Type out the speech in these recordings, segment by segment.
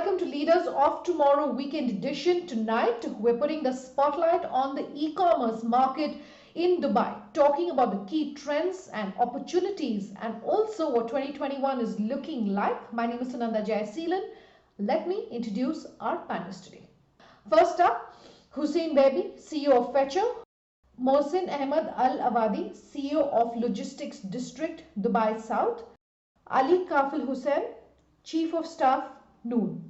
welcome to Leaders of Tomorrow Weekend Edition. Tonight, we're putting the spotlight on the e-commerce market in Dubai, talking about the key trends and opportunities and also what 2021 is looking like. My name is Sunanda Jayaseelan. Let me introduce our panelists today. First up, Hussein Wehbe, CEO of Fetchr; Mohsen Ahmad Al Awadhi, CEO of Logistics District, Dubai South; Ali Kafil-Hussain, Chief of Staff, Noon.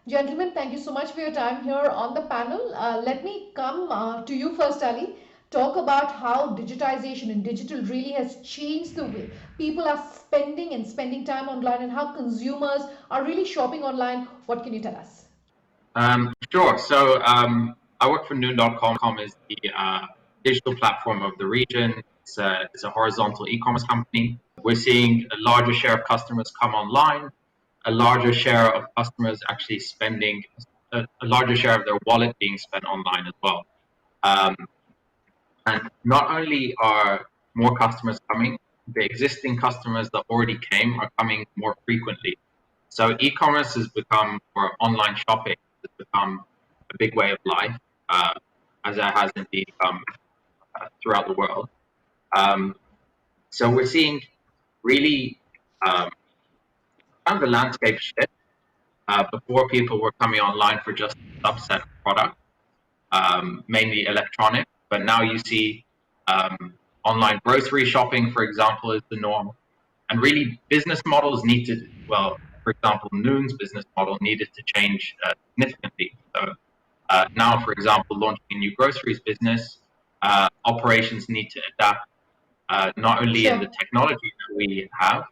Gentlemen, thank you so much for your time here on the panel. Let me come to you first, Ali. Talk about how digitization and digital really has changed the way people are spending time online and how consumers are really shopping online. What can you tell us? Sure. So I work for Noon.com. Is the digital platform of the region. It's a horizontal e-commerce company. We're seeing a larger share of customers come online, a larger share of customers actually spending, a larger share of their wallet being spent online as well. And not only are more customers coming, the existing customers that already came are coming more frequently. So e-commerce has become, or online shopping has become a big way of life, as it has indeed come throughout the world. So we're seeing really kind of a landscape shift. Before, people were coming online for just a subset of product, mainly electronic, but now you see online grocery shopping, for example, is the norm. And really, business models need to, well, for example, Noon's business model needed to change significantly. So now, for example, launching a new groceries business, operations need to adapt not only in the technology that we have,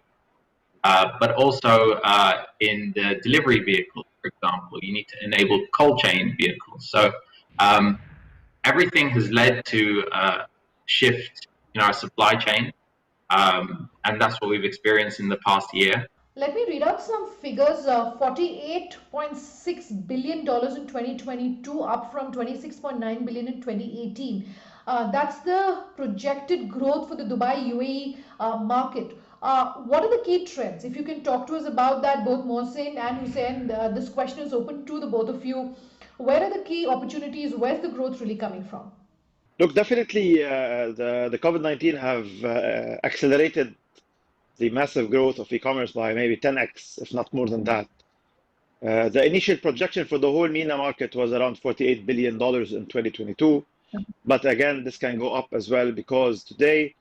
but also in the delivery vehicles, for example. You need to enable cold chain vehicles. So everything has led to a shift in our supply chain, and that's what we've experienced in the past year. Let me read out some figures. $48.6 billion in 2022, up from $26.9 billion in 2018. That's the projected growth for the Dubai UAE market. What are the key trends? If you can talk to us about that, both Mohsen and Hussein, this question is open to the both of you. Where are the key opportunities? Where's the growth really coming from? Look, definitely the COVID-19 have accelerated the massive growth of e-commerce by maybe 10x, if not more than that. The initial projection for the whole MENA market was around $48 billion in 2022. But again, this can go up as well because today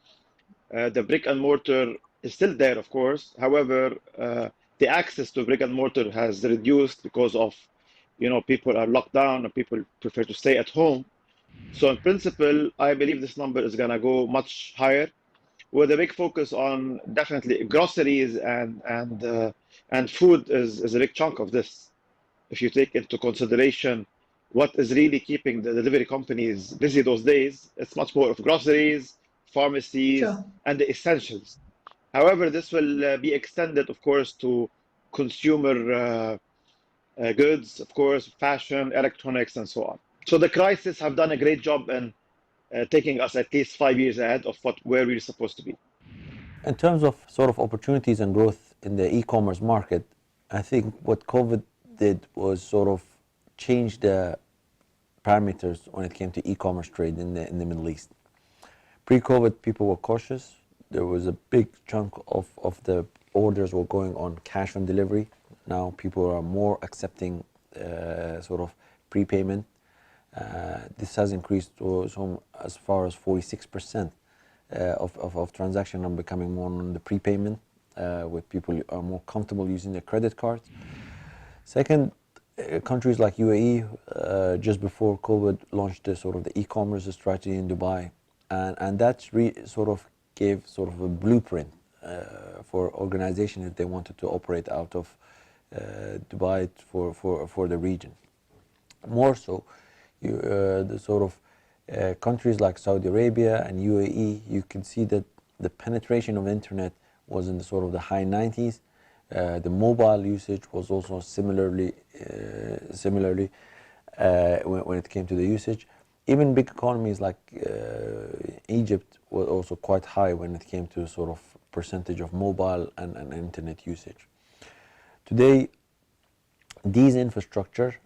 the brick and mortar is still there, of course. However, the access to brick and mortar has reduced because of, people are locked down and people prefer to stay at home. So in principle, I believe this number is going to go much higher, with a big focus on definitely groceries and food is a big chunk of this. If you take into consideration what is really keeping the delivery companies busy those days, it's much more of groceries, pharmacies, and the essentials. However, this will be extended, of course, to consumer goods, of course, fashion, electronics, and so on. So the crisis have done a great job in taking us at least 5 years ahead of where we're supposed to be. In terms of sort of opportunities and growth in the e-commerce market, I think what COVID did was sort of change the parameters when it came to e-commerce trade in the Middle East. Pre-COVID, people were cautious. There was a big chunk of the orders were going on cash on delivery. Now people are more accepting sort of prepayment. This has increased to as far as 46% of transaction are becoming more on the prepayment, with people are more comfortable using their credit cards. Second, countries like UAE just before COVID launched the sort of the e-commerce strategy in Dubai, and that's sort of gave sort of a blueprint for organizations if they wanted to operate out of Dubai for the region. More so, the sort of countries like Saudi Arabia and UAE, you can see that the penetration of internet was in the sort of the high 90s. The mobile usage was also similarly when it came to the usage. Even big economies like Egypt was also quite high when it came to sort of percentage of mobile and internet usage. Today, these infrastructure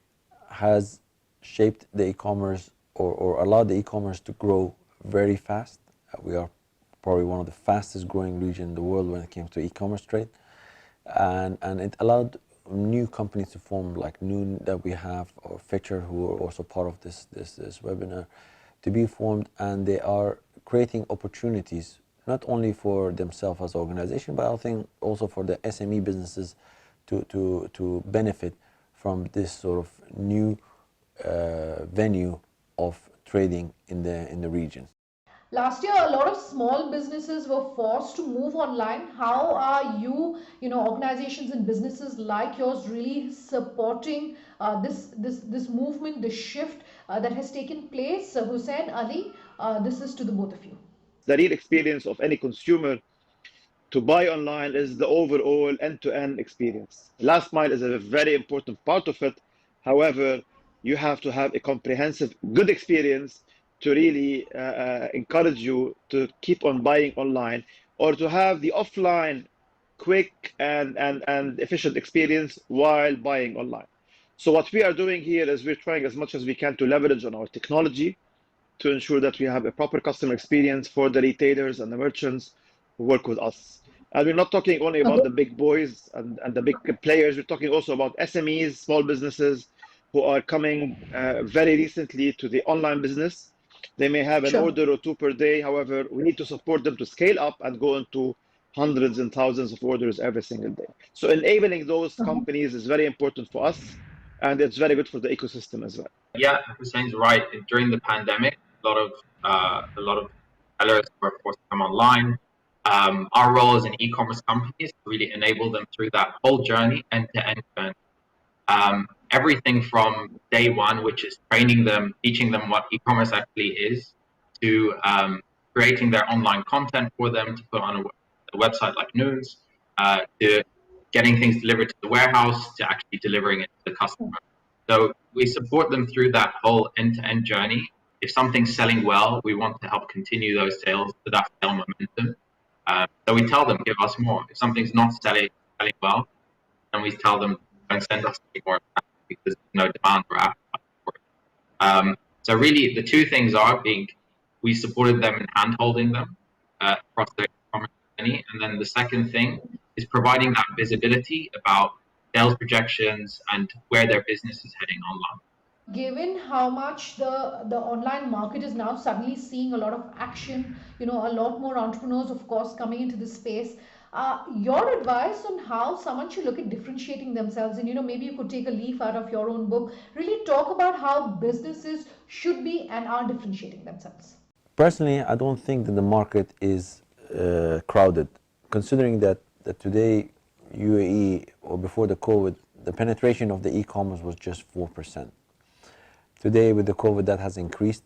has shaped the e-commerce or allowed the e-commerce to grow very fast. We are probably one of the fastest growing region in the world when it came to e-commerce trade. And it allowed new companies to form, like Noon that we have, or Fetchr, who are also part of this webinar, to be formed, and they are creating opportunities not only for themselves as an organization, but I think also for the SME businesses to benefit from this sort of new venue of trading in the region. Last year, a lot of small businesses were forced to move online. How are organizations and businesses like yours really supporting this movement, this shift that has taken place? Hussein, Ali, this is to the both of you. The real experience of any consumer to buy online is the overall end-to-end experience. Last mile is a very important part of it. However, you have to have a comprehensive, good experience to really encourage you to keep on buying online, or to have the offline quick and efficient experience while buying online. So what we are doing here is we're trying as much as we can to leverage on our technology to ensure that we have a proper customer experience for the retailers and the merchants who work with us. And we're not talking only about the big boys and the big players. We're talking also about SMEs, small businesses who are coming very recently to the online business. They may have an order or two per day. However, we need to support them to scale up and go into hundreds and thousands of orders every single day. So enabling those companies is very important for us, and it's very good for the ecosystem as well. Yeah, Hussein's right. During the pandemic, a lot of sellers were forced to come online. Our role as an e-commerce company is to really enable them through that whole journey, end-to-end journey. Everything from day one, which is training them, teaching them what e-commerce actually is, to creating their online content for them to put on a website like Noon's, to getting things delivered to the warehouse, to actually delivering it to the customer. So we support them through that whole end-to-end journey. If something's selling well, we want to help continue those sales to that sale momentum. So we tell them, give us more. If something's not selling well, then we tell them, don't send us any more because there's no demand or appetite for it. So really, the two things are being, we supported them in hand-holding them across their e-commerce journey, and then the second thing is providing that visibility about sales projections and where their business is heading online. Given how much the online market is now suddenly seeing a lot of action, a lot more entrepreneurs, of course, coming into this space. Your advice on how someone should look at differentiating themselves, and maybe you could take a leaf out of your own book, really talk about how businesses should be and are differentiating themselves. Personally, I don't think that the market is crowded, considering that today UAE, or before the COVID, the penetration of the e-commerce was just 4%. Today, with the COVID, that has increased.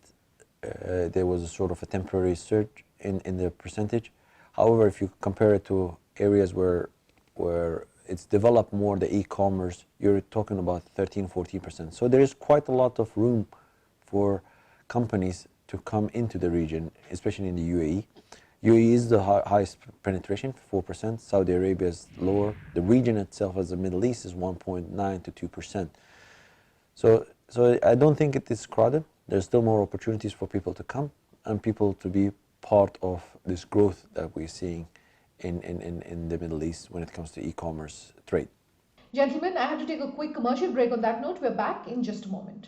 There was a sort of a temporary surge in the percentage. However, if you compare it to areas where it's developed more, the e-commerce, you're talking about 13-14%. So there is quite a lot of room for companies to come into the region, especially in the UAE. UAE is the highest penetration, 4%. Saudi Arabia is lower. The region itself, as the Middle East, is 1.9 to 2%. So I don't think it is crowded. There's still more opportunities for people to come and people to be part of this growth that we're seeing in the Middle East when it comes to e-commerce trade. Gentlemen, I have to take a quick commercial break. On that note, we're back in just a moment.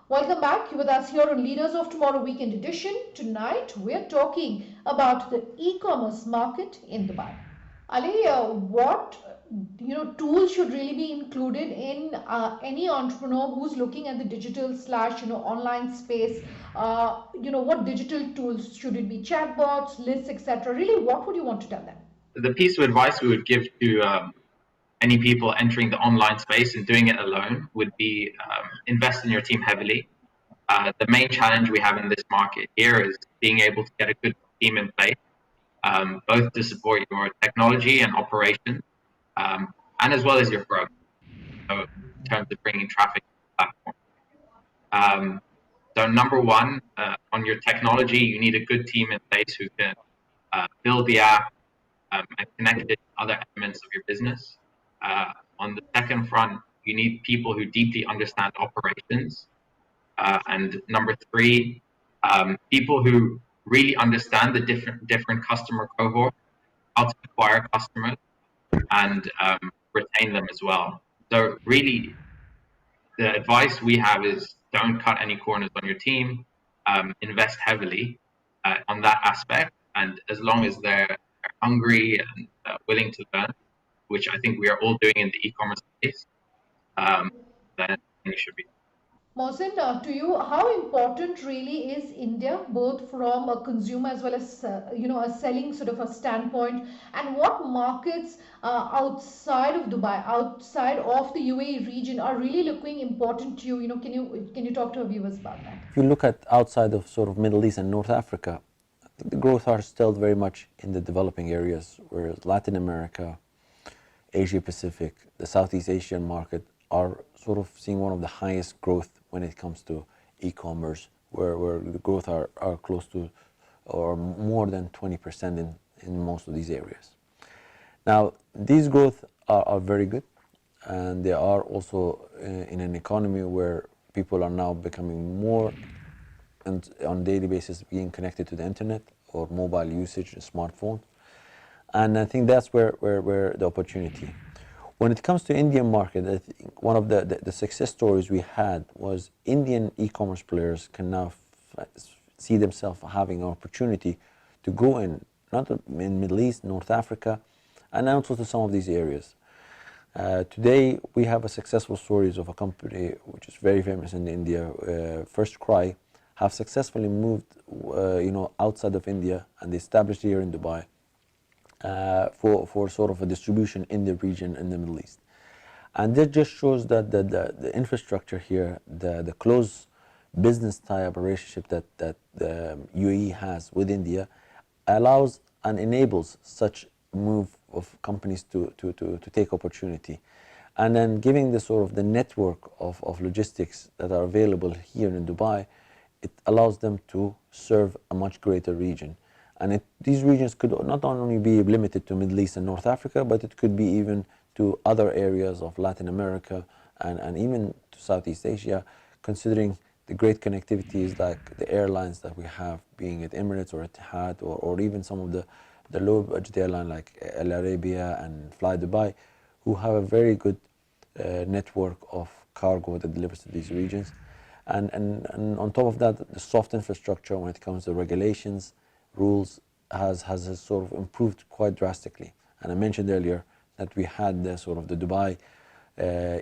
Welcome back. You're with us here on Leaders of Tomorrow Weekend Edition. Tonight, we're talking about the e-commerce market in Dubai. Ali, what tools should really be included in any entrepreneur who's looking at the digital / online space? What digital tools should it be? Chatbots, lists, etc. Really, what would you want to tell them? The piece of advice we would give to any people entering the online space and doing it alone would be invest in your team heavily. The main challenge we have in this market here is being able to get a good team in place, both to support your technology and operations, and as well as your growth. So in terms of bringing traffic to the platform. So number one, on your technology, you need a good team in place who can build the app and connect it to other elements of your business. On the second front, you need people who deeply understand operations. And number three, people who really understand the different customer cohorts, how to acquire customers and retain them as well. So really, the advice we have is don't cut any corners on your team. Invest heavily on that aspect, and as long as they're hungry and willing to learn, which I think we are all doing in the e-commerce space, then it should be. Mohsen, to you, how important really is India, both from a consumer as well as a selling sort of a standpoint, and what markets outside of Dubai, outside of the UAE region, are really looking important to you? Can you talk to our viewers about that? If you look at outside of sort of Middle East and North Africa, the growth are still very much in the developing areas, whereas Latin America, Asia Pacific, the Southeast Asian market are sort of seeing one of the highest growth when it comes to e-commerce, where the growth are close to or more than 20% in most of these areas. Now, these growth are very good, and they are also in an economy where people are now becoming more and on a daily basis being connected to the internet or mobile usage and smartphones. And I think that's where the opportunity. When it comes to Indian market, I think one of the success stories we had was Indian e-commerce players can now see themselves having an opportunity to go in, not in Middle East, North Africa, and also to some of these areas. Today, we have a successful stories of a company which is very famous in India, Fetchr, have successfully moved, outside of India and established here in Dubai for sort of a distribution in the region in the Middle East. And that just shows that the infrastructure here, the close business type relationship that the UAE has with India allows and enables such move of companies to take opportunity. And then giving the sort of the network of logistics that are available here in Dubai, it allows them to serve a much greater region. And these regions could not only be limited to Middle East and North Africa, but it could be even to other areas of Latin America and even to Southeast Asia, considering the great connectivities like the airlines that we have, being it Emirates or Etihad or even some of the low budget airline like Al Arabia and Fly Dubai, who have a very good network of cargo that delivers to these regions. And on top of that, the soft infrastructure when it comes to regulations, rules has sort of improved quite drastically. And I mentioned earlier that we had the sort of the Dubai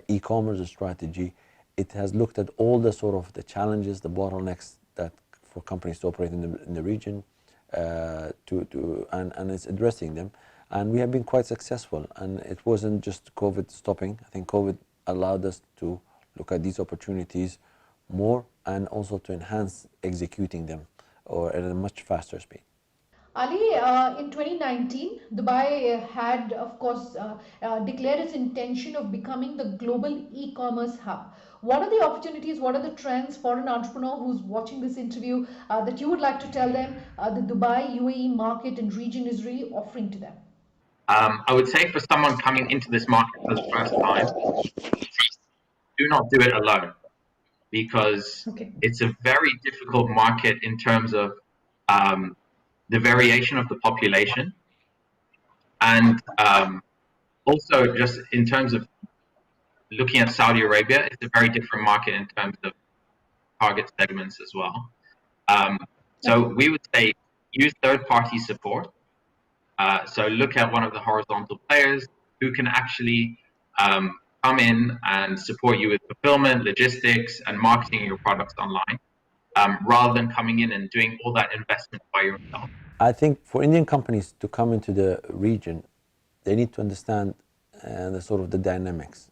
e-commerce strategy. It has looked at all the sort of the challenges, the bottlenecks that for companies to operate in the region, and it's addressing them. And we have been quite successful. And it wasn't just COVID stopping. I think COVID allowed us to look at these opportunities more and also to enhance executing them or at a much faster speed. Ali, in 2019, Dubai had, of course, declared its intention of becoming the global e-commerce hub. What are the opportunities, what are the trends for an entrepreneur who's watching this interview that you would like to tell them the Dubai UAE market and region is really offering to them? I would say for someone coming into this market for the first time, do not do it alone, because it's a very difficult market in terms of the variation of the population, and also just in terms of looking at Saudi Arabia, it's a very different market in terms of target segments as well. So we would say use third-party support. So look at one of the horizontal players who can actually come in and support you with fulfillment, logistics, and marketing your products online, rather than coming in and doing all that investment by yourself. I think for Indian companies to come into the region, they need to understand and the sort of the dynamics.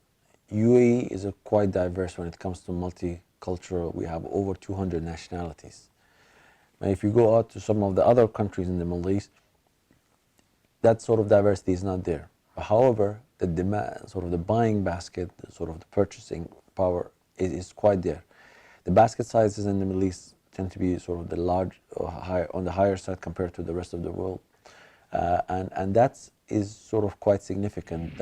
UAE is a quite diverse when it comes to multicultural. We have over 200 nationalities. And if you go out to some of the other countries in the Middle East, that sort of diversity is not there. However, the demand, sort of the buying basket, sort of the purchasing power is quite there. The basket sizes in the Middle East tend to be sort of the large or high, on the higher side compared to the rest of the world, and that is sort of quite significant.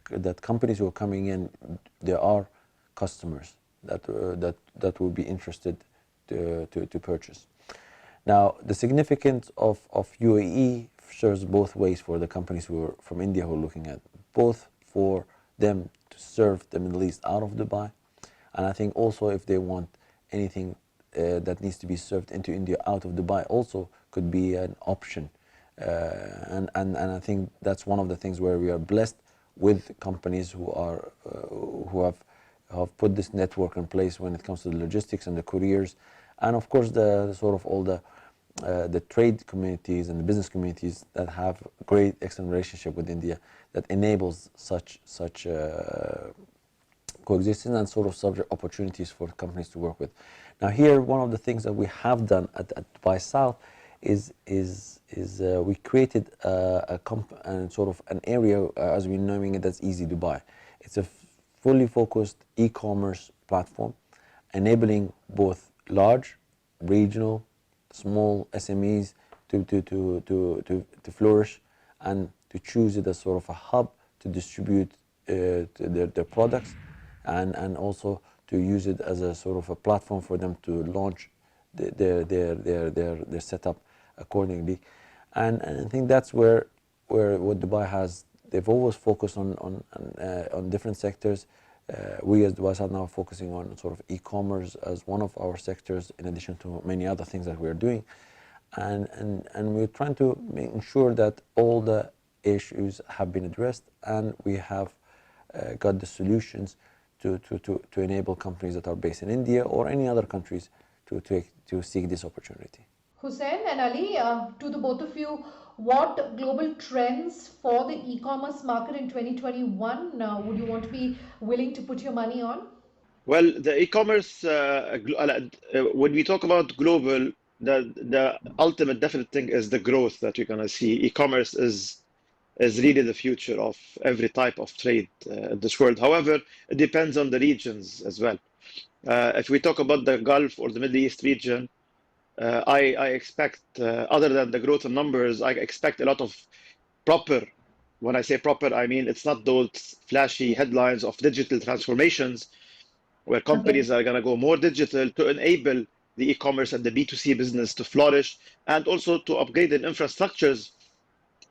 That companies who are coming in, there are customers that will be interested to purchase. Now, the significance of UAE serves both ways for the companies who are from India who are looking at, both for them to serve the Middle East out of Dubai, and I think also if they want anything that needs to be served into India out of Dubai also could be an option. And I think that's one of the things where we are blessed with companies who have put this network in place when it comes to the logistics and the couriers, and of course the sort of all the trade communities and the business communities that have great excellent relationship with India that enables such coexistence and sort of subject opportunities for companies to work with. Now here, one of the things that we have done at Dubai South is we created and sort of an area, as we're naming it, that's Easy Dubai. It's a fully focused e-commerce platform, enabling both large, regional, small SMEs to flourish and to choose it as sort of a hub to distribute their products, and also to use it as a sort of a platform for them to launch their setup accordingly. And I think that's where what Dubai has. They've always focused on different sectors. We as Dubai are now focusing on sort of e-commerce as one of our sectors, in addition to many other things that we're doing, and we're trying to ensure that all the issues have been addressed, and we have got the solutions to enable companies that are based in India or any other countries to seek this opportunity. Hussein and Ali, to the both of you, what global trends for the e-commerce market in 2021 would you want to be willing to put your money on? Well, the e-commerce, when we talk about global, the ultimate definite thing is the growth that you're going to see. E-commerce is really the future of every type of trade in this world. However, it depends on the regions as well. If we talk about the Gulf or the Middle East region, I expect, other than the growth in numbers, I expect a lot of proper. When I say proper, I mean it's not those flashy headlines of digital transformations where companies are going to go more digital to enable the e-commerce and the B2C business to flourish, and also to upgrade the infrastructures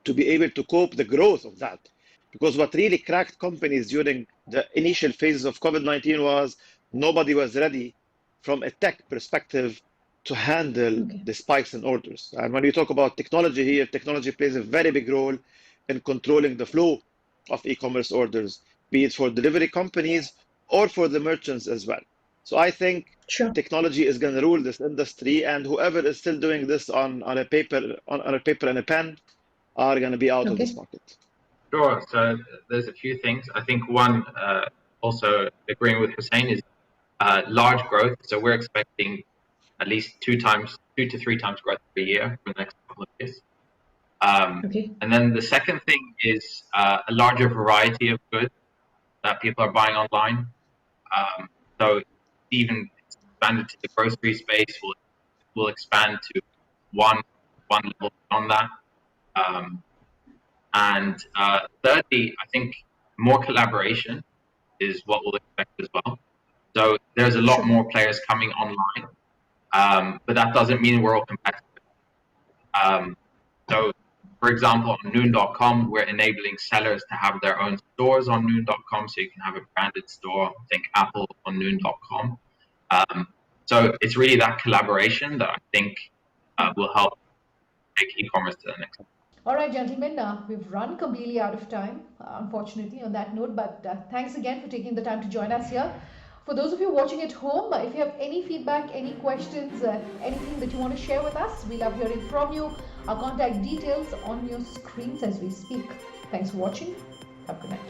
to be able to cope the growth of that. Because what really cracked companies during the initial phases of COVID-19 was nobody was ready from a tech perspective to handle the spikes in orders. And when we talk about technology here, technology plays a very big role in controlling the flow of e-commerce orders, be it for delivery companies or for the merchants as well. So I think technology is going to rule this industry, and whoever is still doing this on a paper and a pen are going to be out of this market. Sure. So there's a few things. I think one, also agreeing with Hussein, is large growth. So we're expecting at least 2 to 3 times growth per year for the next couple of years. And then the second thing is a larger variety of goods that people are buying online. So even expanded to the grocery space, will expand to one level beyond that. And thirdly, I think more collaboration is what we'll expect as well. So there's a lot more players coming online, but that doesn't mean we're all competitive. So, for example, on Noon.com, we're enabling sellers to have their own stores on Noon.com, so you can have a branded store, think Apple on Noon.com. So it's really that collaboration that I think will help take e-commerce to the next level. All right, gentlemen, we've run completely out of time, unfortunately, on that note, but thanks again for taking the time to join us here. For those of you watching at home, if you have any feedback, any questions, anything that you want to share with us, we love hearing from you. Our contact details on your screens as we speak. Thanks for watching. Have a good night.